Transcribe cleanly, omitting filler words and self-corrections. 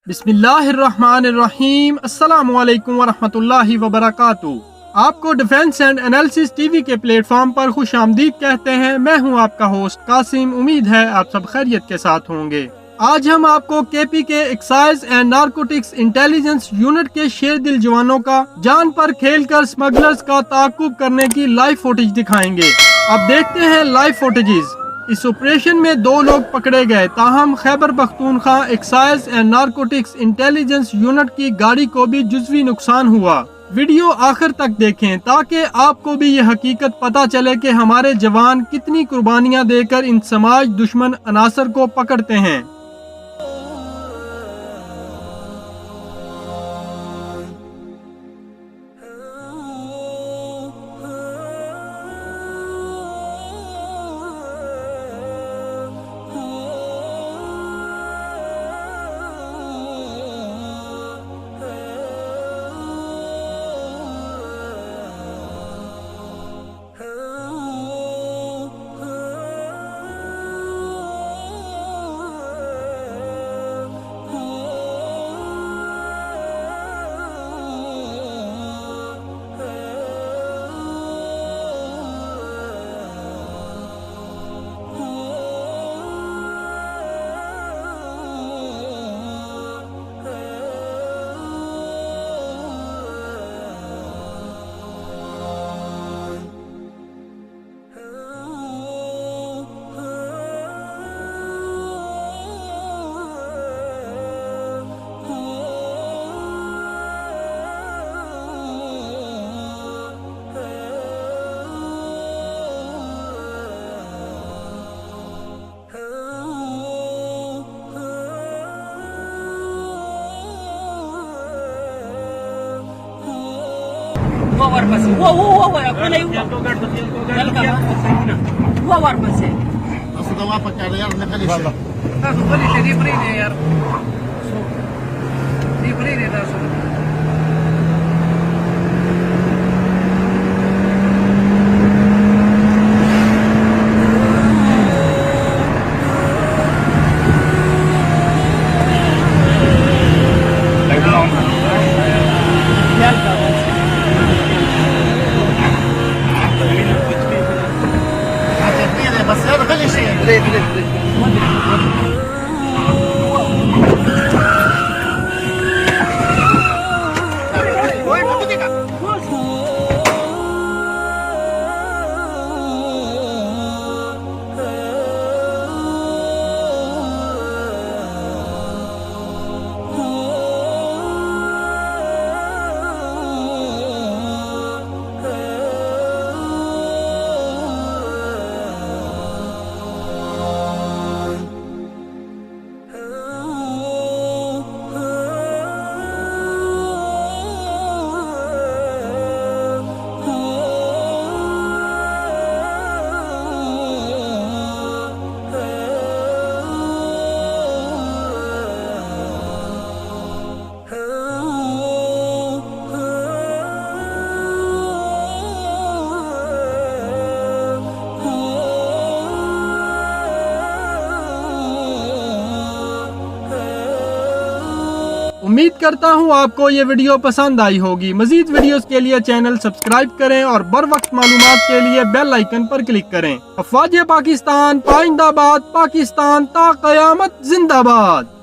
बिस्मिल्लाहिर्रहमानिर्रहीम अस्सलामुअलैकुम वरहमतुल्लाहि वबरकातुहू। आपको डिफेंस एंड एनालिसिस टीवी के प्लेटफॉर्म पर खुश आमदीद कहते हैं। मैं हूं आपका होस्ट कासिम। उम्मीद है आप सब खैरियत के साथ होंगे। आज हम आपको केपी के excise and narcotics intelligence unit के शेर दिल जवानों का जान पर खेलकर स्मगलर्स का ताकुब करने की लाइव फुटेज दिखाएंगे। अब देखते हैं लाइव फुटेजेस। इस ऑपरेशन में 2 लोग पकड़े गए, ताहम Khyber Pakhtunkhwa excise and narcotics intelligence unit की गाड़ी को भी जुज़वी नुकसान हुआ। वीडियो आखिर तक देखें ताकि आपको भी ये हकीकत पता चले कि हमारे जवान कितनी कुर्बानियां देकर इन समाज दुश्मन अनासर को पकड़ते हैं। Dua war masih. Wow, mana yuk? Dua war masih. أصل وافق على يار نقل Aku beli jadi beri deh yar. Di beri deh langsung. بس هذا خلي شيء उम्मीद करता हूँ आपको ये वीडियो पसंद आई होगी। मजीद वीडियोस के लिए चैनल सब्सक्राइब करें और बर वक्त मालूमात के लिए बेल आइकन पर क्लिक करें। अफवाज पाकिस्तान पाइंदाबाद, पाकिस्तान ता क़यामत जिंदाबाद।